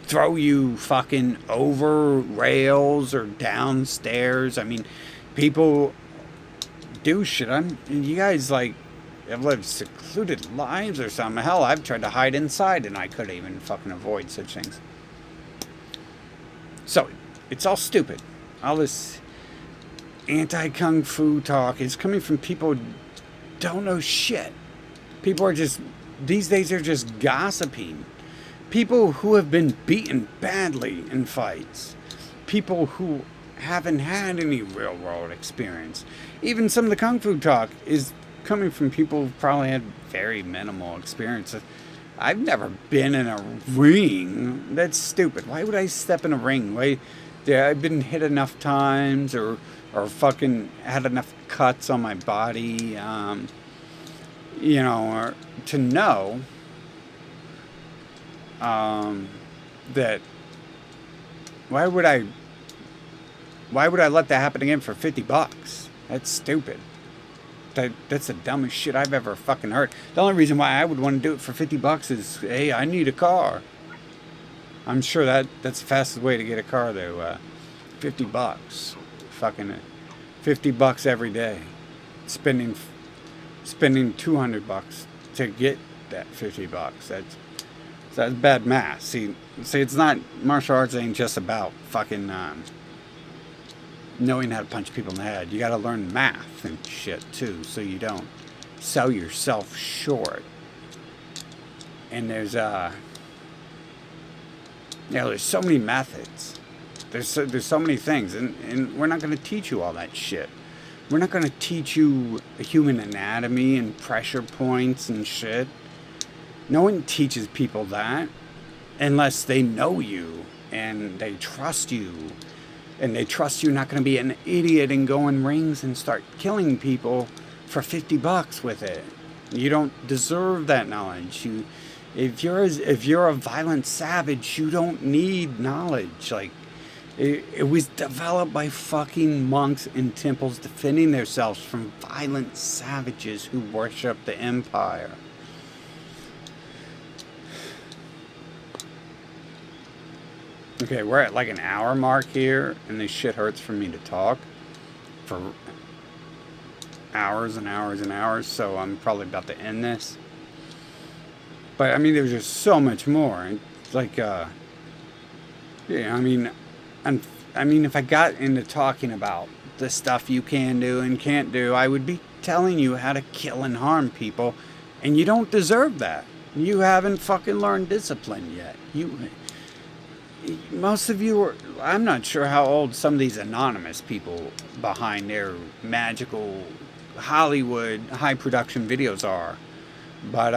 throw you fucking over rails or downstairs. I mean, people do shit. You guys, like, have lived secluded lives or something. Hell, I've tried to hide inside and I couldn't even fucking avoid such things. So, it's all stupid. All this anti-kung fu talk is coming from people who don't know shit. People are just, these days, they're just gossiping. People who have been beaten badly in fights. People who haven't had any real world experience. Even some of the kung fu talk is coming from people who probably had very minimal experience. I've never been in a ring. That's stupid. Why would I step in a ring? Why? I've been hit enough times or fucking had enough cuts on my body, or to know that why would I let that happen again for $50? That's stupid. That's the dumbest shit I've ever fucking heard. The only reason why I would want to do it for $50 is, hey, I need a car. I'm sure that's the fastest way to get a car though. $50. Fucking $50 every day. Spending $200 to get that $50. That's bad math. See, it's not, martial arts ain't just about fucking knowing how to punch people in the head. You gotta learn math and shit too, so you don't sell yourself short. And there's so many methods. There's so many things, and we're not gonna teach you all that shit. We're not gonna teach you human anatomy and pressure points and shit. No one teaches people that unless they know you and they trust you. And they trust you're not going to be an idiot and go in rings and start killing people for $50 with it. You don't deserve that knowledge. If you're a violent savage, you don't need knowledge. Like, it was developed by fucking monks in temples defending themselves from violent savages who worship the empire. Okay, we're at like an hour mark here, and this shit hurts for me to talk for hours and hours and hours, so I'm probably about to end this. But, I mean, there's just so much more. It's like, if I got into talking about the stuff you can do and can't do, I would be telling you how to kill and harm people, and you don't deserve that. You haven't fucking learned discipline yet. Most of you are, I'm not sure how old some of these anonymous people behind their magical Hollywood high production videos are. But,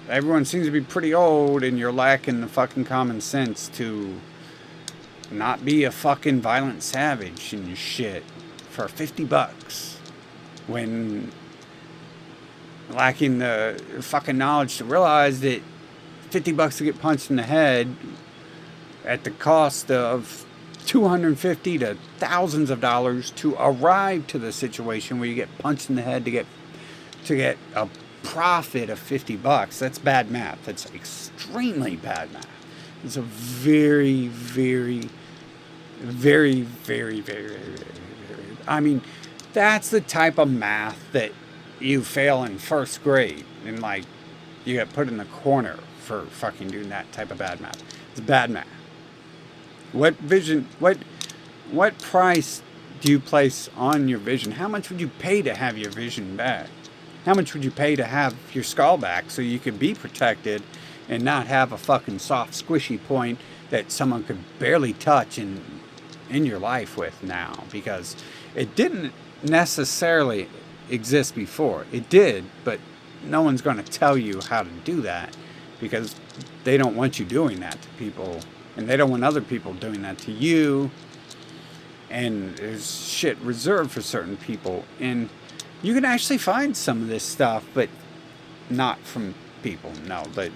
everyone seems to be pretty old, and you're lacking the fucking common sense to not be a fucking violent savage and shit for $50 when lacking the fucking knowledge to realize that $50 to get punched in the head at the cost of $250 to thousands of dollars to arrive to the situation where you get punched in the head to get a profit of $50. That's bad math. That's extremely bad math. It's a very, very, very, very, very, very, very, I mean, that's the type of math that you fail in first grade and like you get put in the corner for fucking doing that type of bad math. It's bad math. What price do you place on your vision? How much would you pay to have your vision back? How much would you pay to have your skull back so you could be protected and not have a fucking soft, squishy point that someone could barely touch in your life with now? Because it didn't necessarily exist before. It did, but no one's going to tell you how to do that because they don't want you doing that to people, and they don't want other people doing that to you. And there's shit reserved for certain people, and you can actually find some of this stuff, but not from people. No, but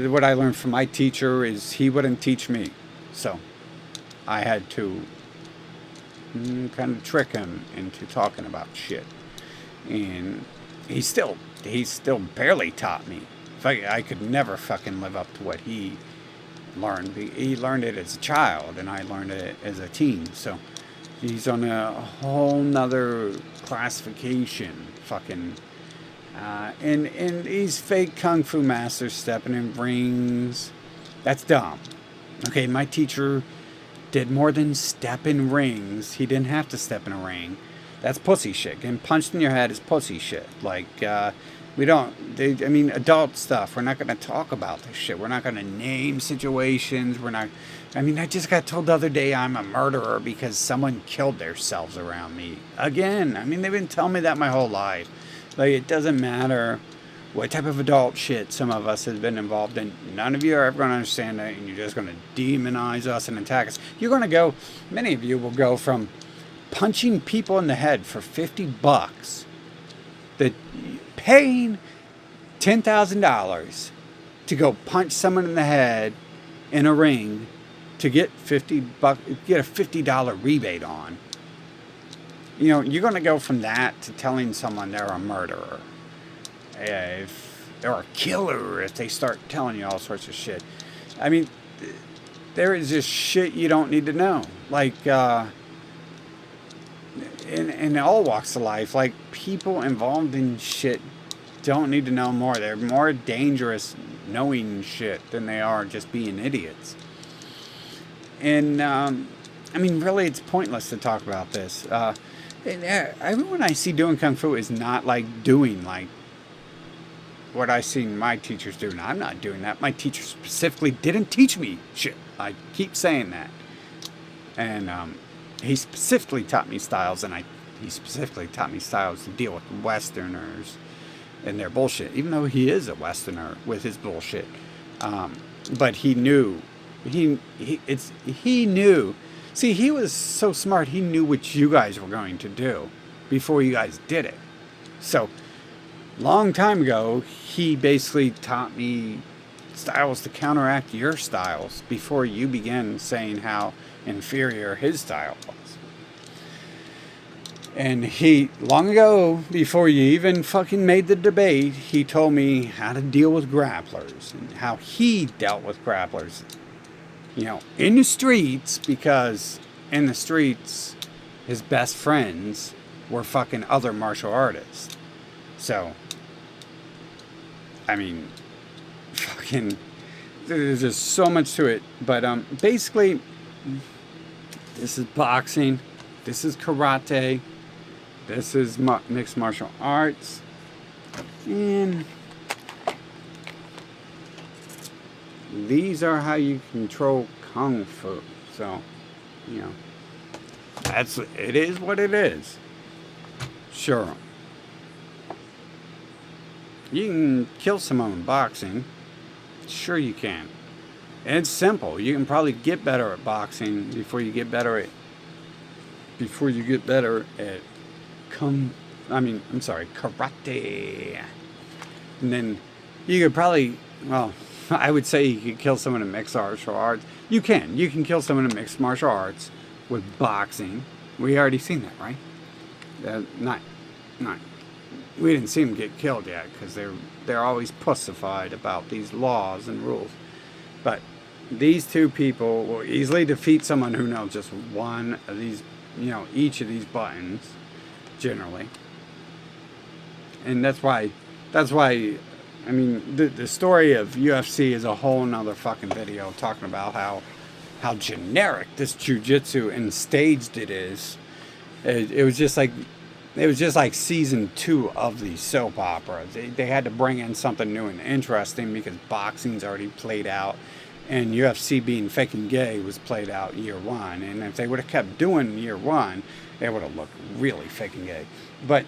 what I learned from my teacher is he wouldn't teach me, so I had to kind of trick him into talking about shit, and he still barely taught me. I could never fucking live up to what he learned. He learned it as a child, and I learned it as a teen. So he's on a whole nother classification. Fucking and he's fake kung fu master stepping in rings. That's dumb. Okay, my teacher did more than step in rings. He didn't have to step in a ring. That's pussy shit. Getting punched in your head is pussy shit. Like, adult stuff. We're not going to talk about this shit. We're not going to name situations. I just got told the other day I'm a murderer because someone killed themselves around me. Again, they've been telling me that my whole life. Like, it doesn't matter what type of adult shit some of us have been involved in. None of you are ever going to understand that, and you're just going to demonize us and attack us. Many of you will go from punching people in the head for $50, that paying $10,000 to go punch someone in the head in a ring to get get a $50 rebate on. You're going to go from that to telling someone they're a murderer, if they're a killer, if they start telling you all sorts of shit. There is just shit you don't need to know. Like, in all walks of life, like, people involved in shit don't need to know more. They're more dangerous knowing shit than they are just being idiots. And, really, it's pointless to talk about this. Everyone I see doing Kung Fu is not, like, doing, like, what I seen my teachers do. Now, I'm not doing that. My teacher specifically didn't teach me shit. I keep saying that. And, he specifically taught me styles, and he specifically taught me styles to deal with Westerners and their bullshit, even though he is a Westerner with his bullshit. But he knew. He knew. See, he was so smart, he knew what you guys were going to do before you guys did it. So, long time ago, he basically taught me styles to counteract your styles before you began saying how inferior his style was. And he, long ago, before you even fucking made the debate, he told me how to deal with grapplers and how he dealt with grapplers, in the streets, because in the streets, his best friends were fucking other martial artists. So, fucking, there's just so much to it. But, basically, this is boxing, this is karate, this is mixed martial arts, and these are how you control Kung Fu. So, it is what it is. Sure. You can kill someone in boxing. Sure you can. And it's simple. You can probably get better at boxing before you get better at karate. And then you could probably, I would say you could kill someone in mixed martial arts. You can kill someone in mixed martial arts with boxing. We already seen that, right? We didn't see them get killed yet because they're always pussified about these laws and rules. But these two people will easily defeat someone who knows just one of these, each of these buttons, generally. And that's why I mean, the story of UFC is a whole nother fucking video talking about how generic this jujitsu and staged it is. It was just like season 2 of the soap opera. They had to bring in something new and interesting because boxing's already played out, and UFC being fucking gay was played out year 1. And if they would have kept doing year 1, it would have looked really fucking gay. But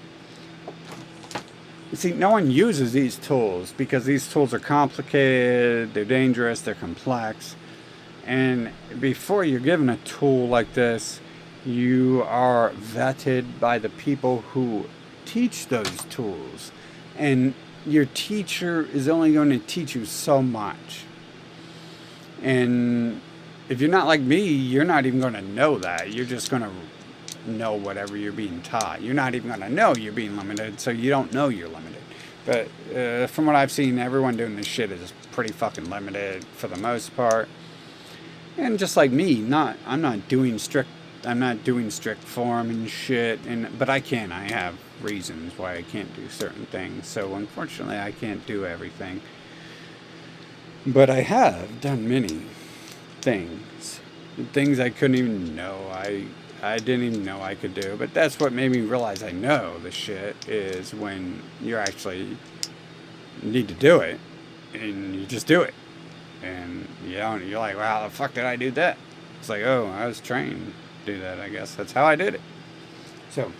you see, no one uses these tools because these tools are complicated, they're dangerous, they're complex. And before you're given a tool like this, you are vetted by the people who teach those tools. And your teacher is only going to teach you so much. And if you're not like me, you're not even going to know that. You're just going to know whatever you're being taught. You're not even going to know you're being limited, so you don't know you're limited. But from what I've seen, everyone doing this shit is pretty fucking limited for the most part. And just like me, I'm not doing strict form and shit. But I can. I have reasons why I can't do certain things. So unfortunately, I can't do everything. But I have done many things I couldn't even know I didn't even know I could do. But that's what made me realize I know the shit is when you actually need to do it, and you just do it. And you're like, wow, how the fuck did I do that? It's like, oh, I was trained to do that, I guess. That's how I did it. So,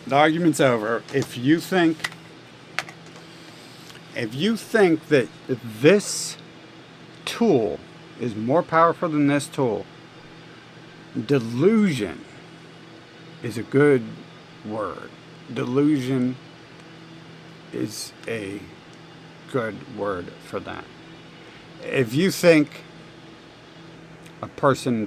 the argument's over. If you think that this tool is more powerful than this tool, delusion is a good word. Delusion is a good word for that. If you think a person